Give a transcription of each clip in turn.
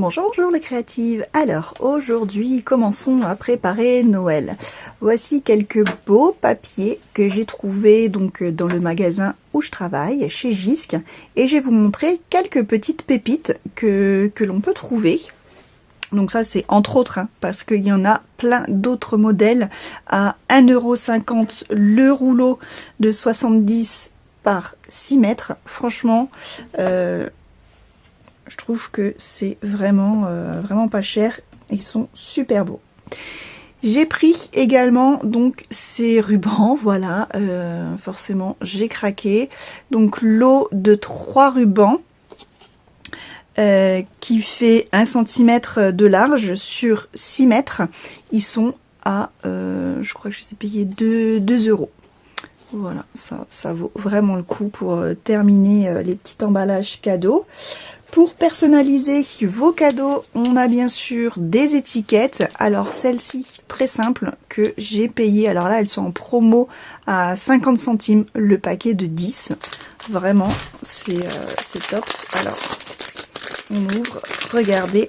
Bonjour, bonjour les créatives. Alors aujourd'hui commençons à préparer Noël. Voici quelques beaux papiers que j'ai trouvés donc dans le magasin où je travaille, chez Jisc, et je vais vous montrer quelques petites pépites que l'on peut trouver. Donc ça c'est entre autres, parce qu'il y en a plein d'autres modèles à 1,50 € le rouleau de 70 par 6 mètres. Franchement, je trouve que c'est vraiment, vraiment pas cher. Ils sont super beaux. J'ai pris également donc ces rubans, voilà, forcément j'ai craqué. Donc lot de 3 rubans qui fait 1 cm de large sur 6 mètres. Ils sont à, je crois que je les ai payés 2 €. Voilà, ça vaut vraiment le coup pour terminer les petits emballages cadeaux. Pour personnaliser vos cadeaux, on a bien sûr des étiquettes. Alors celles-ci, très simple, que j'ai payé. Alors là, elles sont en promo à 50 centimes le paquet de 10. Vraiment, c'est top. Alors, on ouvre, regardez.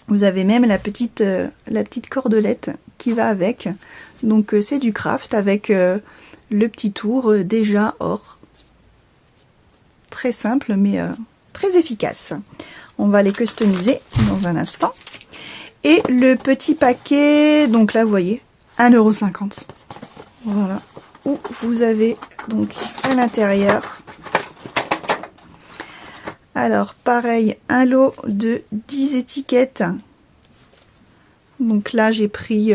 Vous avez même la petite cordelette qui va avec. Donc c'est du craft avec le petit tour déjà or. Très simple, mais très efficace. On va les customiser dans un instant. Et le petit paquet, donc là vous voyez, 1,50 €. Voilà, où vous avez donc à l'intérieur, alors pareil, un lot de 10 étiquettes. Donc là j'ai pris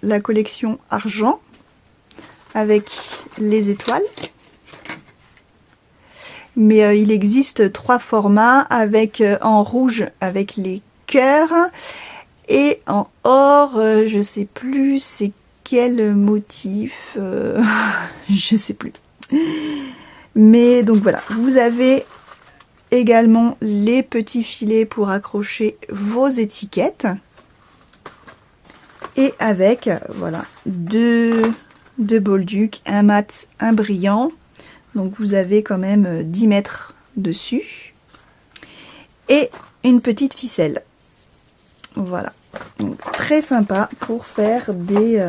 la collection argent avec les étoiles. Mais il existe 3 formats, avec en rouge avec les cœurs et en or, je sais plus c'est quel motif, je sais plus. Mais donc voilà, vous avez également les petits filets pour accrocher vos étiquettes et avec voilà deux bolducs, un mat, un brillant. Donc vous avez quand même 10 mètres dessus. Et une petite ficelle. Voilà. Donc très sympa pour faire des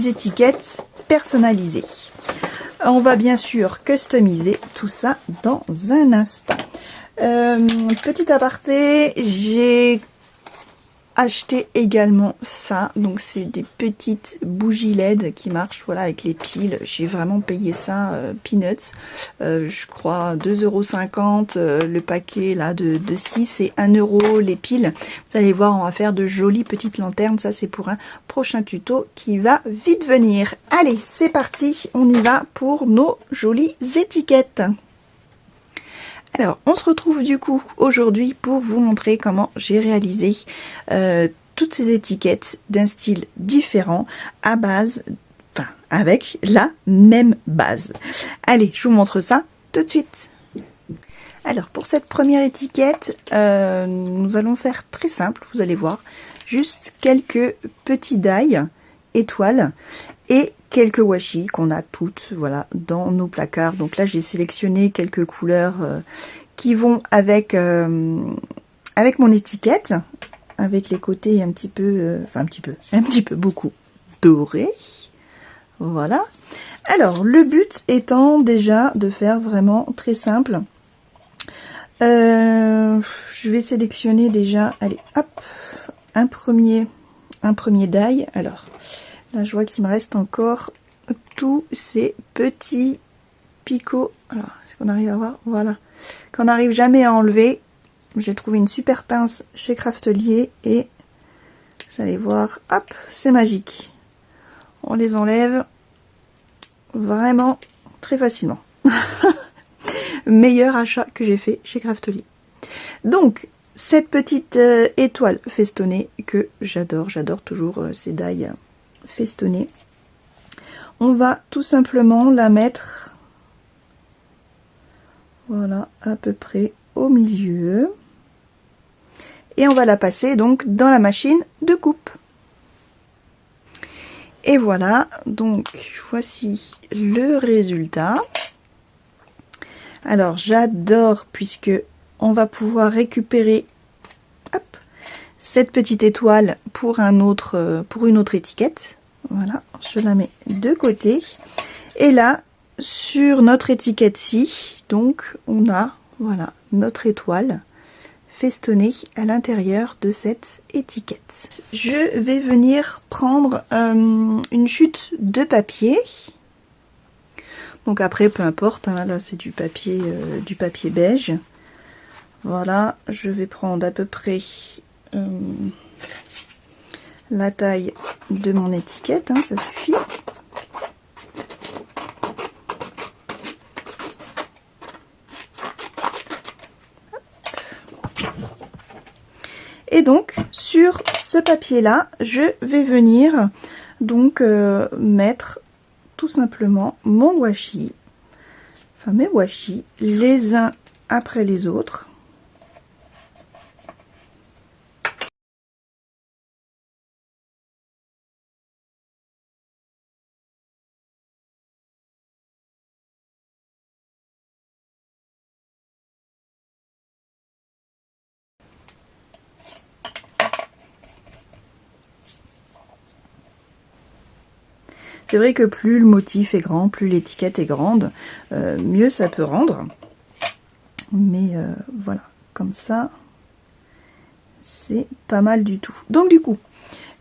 étiquettes personnalisées. On va bien sûr customiser tout ça dans un instant. Petit aparté, j'ai acheté également ça, donc c'est des petites bougies LED qui marchent, voilà, avec les piles. J'ai vraiment payé ça peanuts, je crois 2,50 €, le paquet là de 6 et 1 € les piles. Vous allez voir, on va faire de jolies petites lanternes. Ça c'est pour un prochain tuto qui va vite venir. Allez, c'est parti, on y va pour nos jolies étiquettes. Alors, on se retrouve du coup aujourd'hui pour vous montrer comment j'ai réalisé toutes ces étiquettes d'un style différent à base, enfin avec la même base. Allez, je vous montre ça tout de suite. Alors, pour cette première étiquette, nous allons faire très simple, vous allez voir, juste quelques petits die étoiles et quelques washi qu'on a toutes, voilà, dans nos placards. Donc là j'ai sélectionné quelques couleurs qui vont avec avec mon étiquette, avec les côtés un petit peu, beaucoup dorés. Voilà. Alors le but étant déjà de faire vraiment très simple. Je vais sélectionner déjà, allez, hop, un premier die. Alors là, je vois qu'il me reste encore tous ces petits picots. Alors, est-ce qu'on arrive à voir? Voilà. Qu'on n'arrive jamais à enlever. J'ai trouvé une super pince chez Craftelier et vous allez voir, hop, c'est magique. On les enlève vraiment très facilement. Meilleur achat que j'ai fait chez Craftelier. Donc, cette petite étoile festonnée que j'adore toujours ces die festonnée. On va tout simplement la mettre, voilà, à peu près au milieu. Et on va la passer donc dans la machine de coupe. Et voilà, donc voici le résultat. Alors j'adore puisque on va pouvoir récupérer cette petite étoile pour une autre étiquette. Voilà, je la mets de côté. Et là, sur notre étiquette-ci, donc on a voilà notre étoile festonnée à l'intérieur de cette étiquette. Je vais venir prendre une chute de papier. Donc après, peu importe, hein, là c'est du papier beige. Voilà, je vais prendre à peu près la taille de mon étiquette, hein, ça suffit. Et donc sur ce papier là, je vais venir donc mettre tout simplement mon washi, enfin mes washi, les uns après les autres. C'est vrai que plus le motif est grand, plus l'étiquette est grande, mieux ça peut rendre. Mais voilà, comme ça, c'est pas mal du tout. Donc du coup,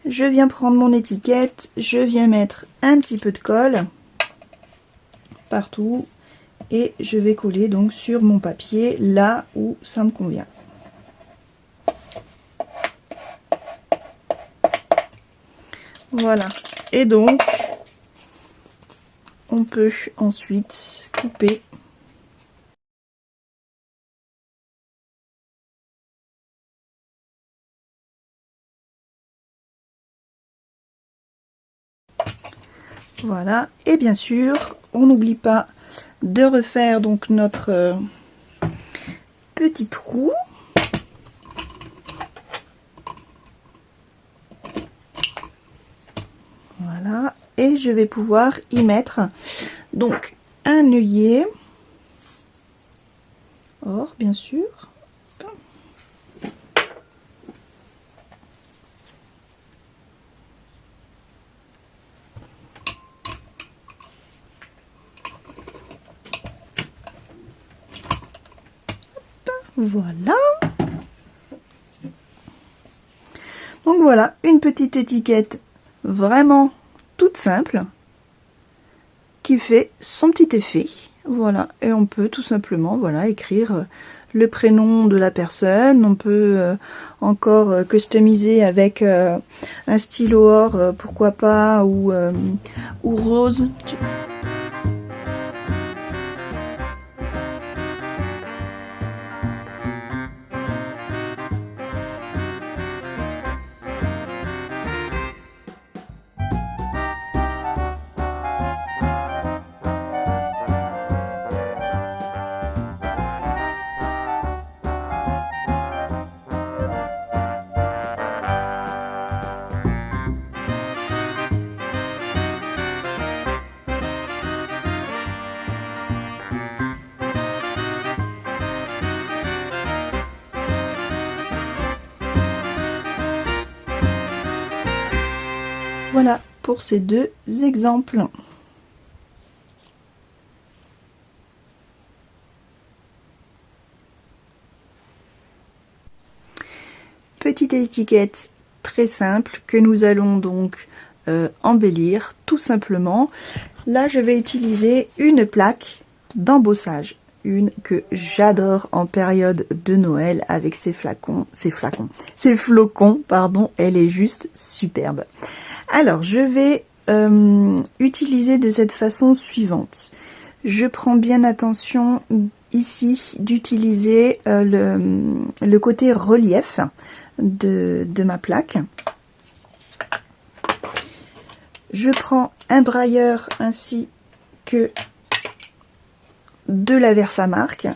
je viens prendre mon étiquette, je viens mettre un petit peu de colle partout et je vais coller donc sur mon papier là où ça me convient. Voilà, et donc on peut ensuite couper . Voilà, et bien sûr, on n'oublie pas de refaire donc notre petit trou. Voilà, et je vais pouvoir y mettre donc un œillet. Or, bien sûr. Voilà. Donc voilà, une petite étiquette vraiment toute simple qui fait son petit effet. Voilà, et on peut tout simplement voilà écrire le prénom de la personne. On peut encore customiser avec un stylo or, pourquoi pas, ou rose. Voilà pour ces deux exemples. Petite étiquette très simple que nous allons donc embellir tout simplement. Là, je vais utiliser une plaque d'embossage, une que j'adore en période de Noël avec ses flocons, pardon, elle est juste superbe. Alors, je vais utiliser de cette façon suivante. Je prends bien attention ici d'utiliser le côté relief de ma plaque. Je prends un brailleur ainsi que de la Versamark.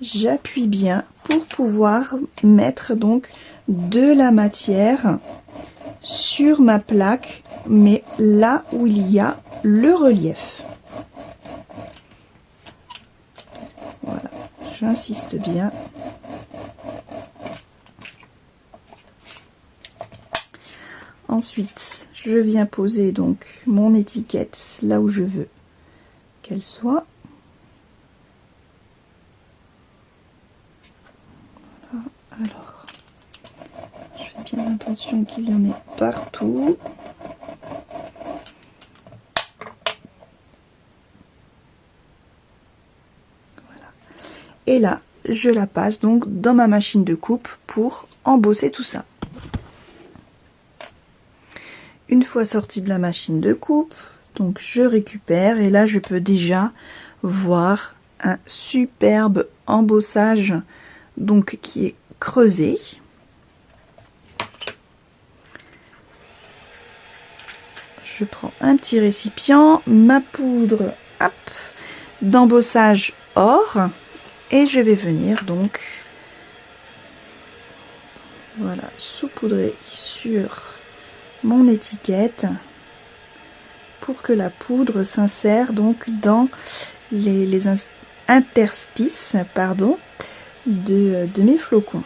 J'appuie bien pour pouvoir mettre donc de la matière sur ma plaque, mais là où il y a le relief. Voilà, j'insiste bien. Ensuite, je viens poser donc mon étiquette là où je veux qu'elle soit. Voilà. Alors, je fais bien attention qu'il y en ait partout. Voilà. Et là, je la passe donc dans ma machine de coupe pour embosser tout ça. Une fois sortie de la machine de coupe, donc je récupère et là je peux déjà voir un superbe embossage donc qui est creusé. Je prends un petit récipient, ma poudre d'embossage or et je vais venir donc voilà saupoudrer sur mon étiquette pour que la poudre s'insère donc dans les interstices de mes flocons.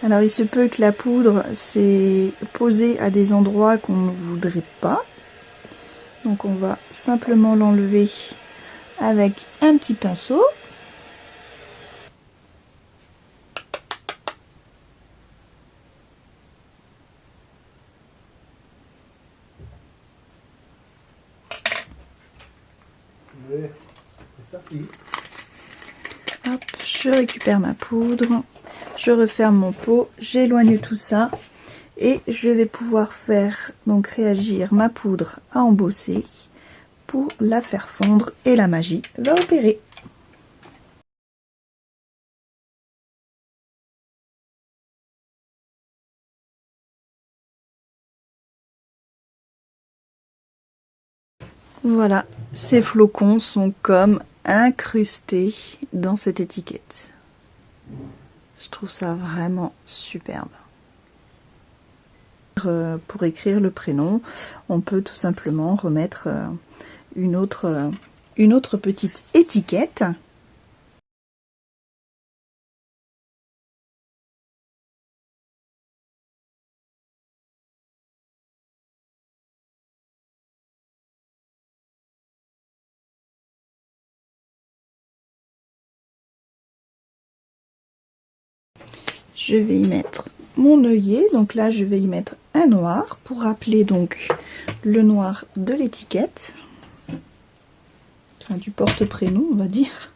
Alors il se peut que la poudre s'est posée à des endroits qu'on ne voudrait pas. Donc on va simplement l'enlever avec un petit pinceau. Hop, je récupère ma poudre. Je referme mon pot, j'éloigne tout ça et je vais pouvoir faire donc réagir ma poudre à embosser pour la faire fondre et la magie va opérer. Voilà, ces flocons sont comme incrustés dans cette étiquette. Je trouve ça vraiment superbe. Pour écrire le prénom, on peut tout simplement remettre une autre petite étiquette. Je vais y mettre mon œillet, donc là je vais y mettre un noir pour rappeler donc le noir de l'étiquette, enfin du porte-prénom on va dire.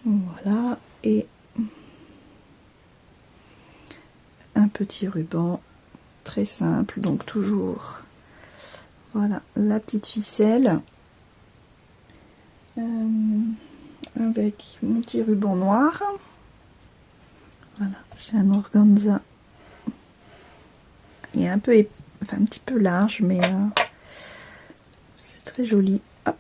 Voilà, et un petit ruban très simple, donc toujours voilà la petite ficelle avec mon petit ruban noir. Voilà, j'ai un organza, il est un peu enfin un petit peu large, mais c'est très joli. Hop.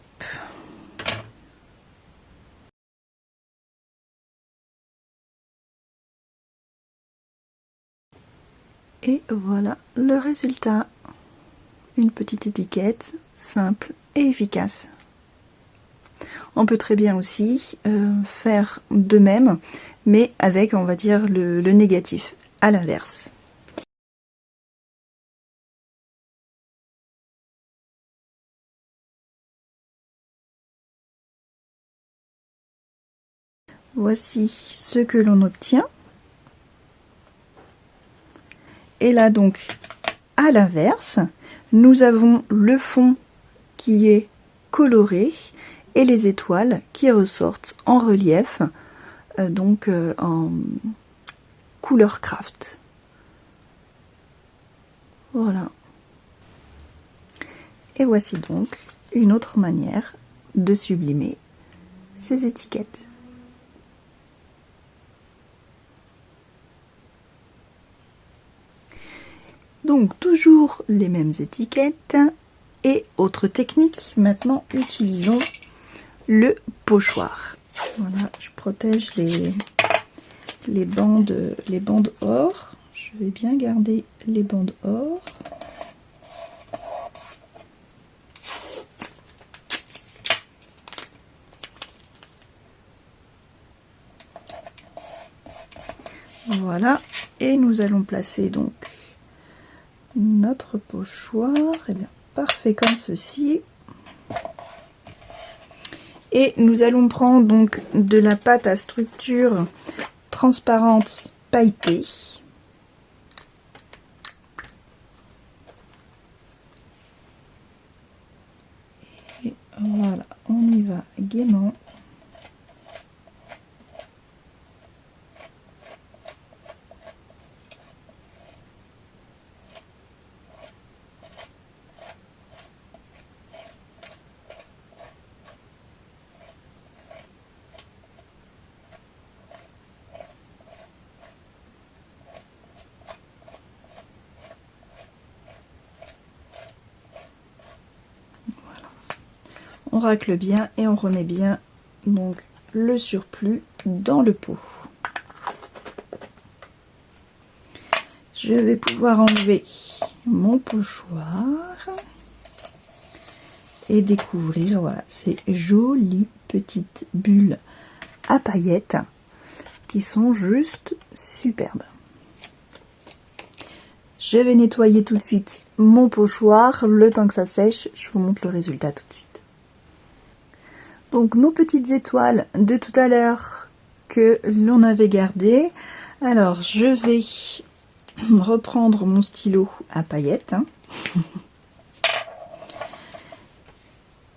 Et voilà le résultat. Une petite étiquette simple et efficace. On peut très bien aussi faire de même, mais avec, on va dire, le négatif, à l'inverse. Voici ce que l'on obtient. Et là donc, à l'inverse, nous avons le fond qui est coloré et les étoiles qui ressortent en relief, donc en couleur craft. Voilà. Et voici donc une autre manière de sublimer ces étiquettes. Donc toujours les mêmes étiquettes Et autre technique, maintenant utilisons le pochoir. Voilà, je protège les bandes or. Je vais bien garder les bandes or. Voilà, et nous allons placer donc notre pochoir, et bien parfait comme ceci. Et nous allons prendre donc de la pâte à structure transparente pailletée. Et voilà, on y va gaiement. On racle bien et on remet bien donc le surplus dans le pot. Je vais pouvoir enlever mon pochoir et découvrir, voilà, ces jolies petites bulles à paillettes qui sont juste superbes. Je vais nettoyer tout de suite mon pochoir, le temps que ça sèche, je vous montre le résultat tout de suite. Donc nos petites étoiles de tout à l'heure que l'on avait gardées. Alors je vais reprendre mon stylo à paillettes.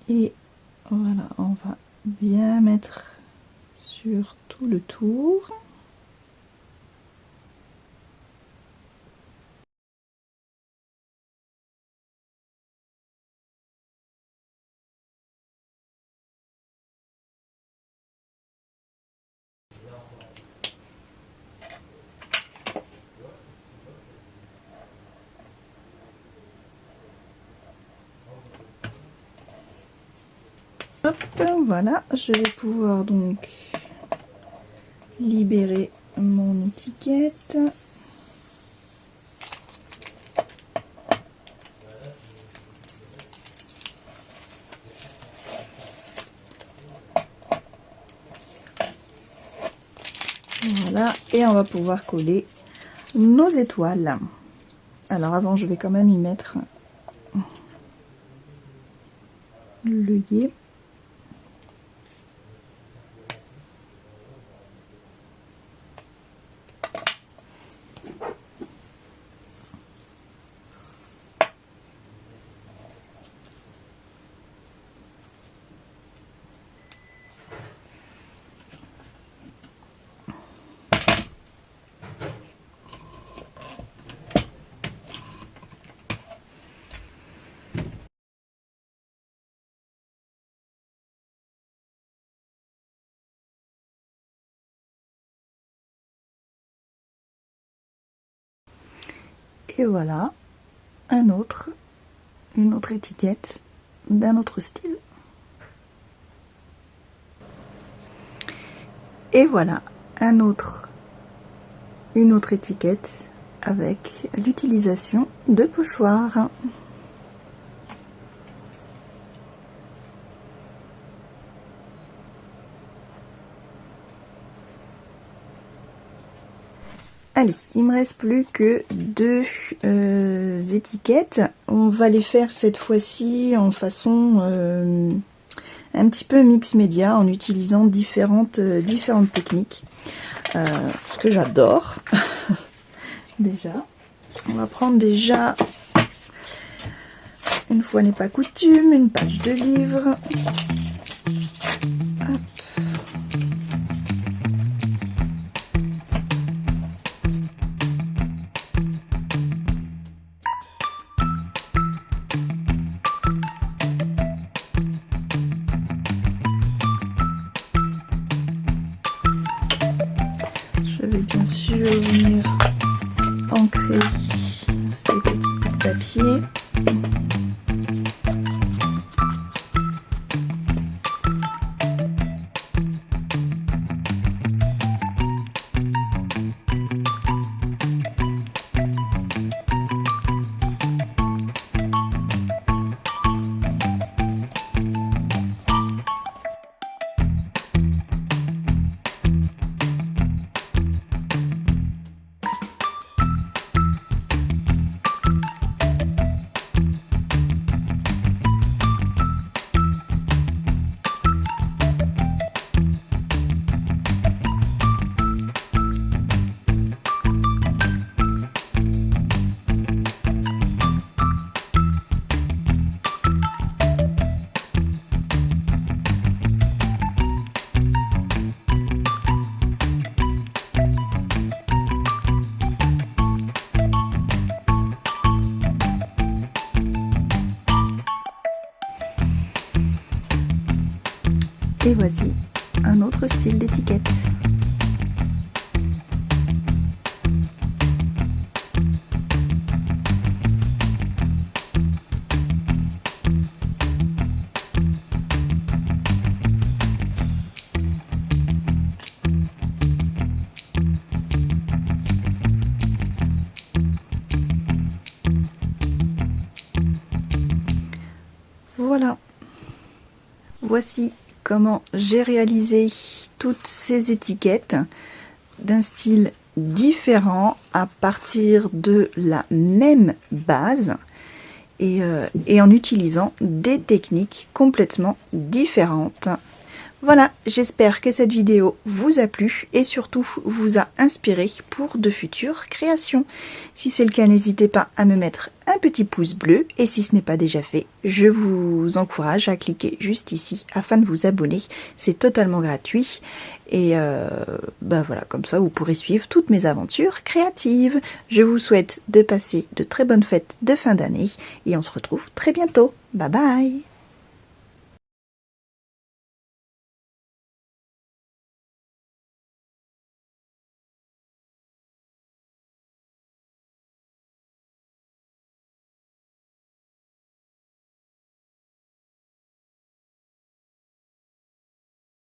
Et voilà, on va bien mettre sur tout le tour. Hop, voilà, je vais pouvoir donc libérer mon étiquette. Voilà, et on va pouvoir coller nos étoiles. Alors avant, je vais quand même y mettre l'œillet. Et voilà, une autre étiquette d'un autre style. Et voilà, une autre étiquette avec l'utilisation de pochoirs. Allez, il me reste plus que deux étiquettes. On va les faire cette fois-ci en façon un petit peu mix média, en utilisant différentes techniques. Ce que j'adore. Déjà, on va prendre déjà, une fois n'est pas coutume, une page de livre. Hop. Je vais bien sûr venir ancrer ces petits bouts de papier. Et voici un autre style d'étiquette. Voilà, voici comment j'ai réalisé toutes ces étiquettes d'un style différent à partir de la même base et en utilisant des techniques complètement différentes. Voilà, j'espère que cette vidéo vous a plu et surtout vous a inspiré pour de futures créations. Si c'est le cas, n'hésitez pas à me mettre un petit pouce bleu et si ce n'est pas déjà fait, je vous encourage à cliquer juste ici afin de vous abonner. C'est totalement gratuit et voilà, comme ça vous pourrez suivre toutes mes aventures créatives. Je vous souhaite de passer de très bonnes fêtes de fin d'année et on se retrouve très bientôt. Bye bye!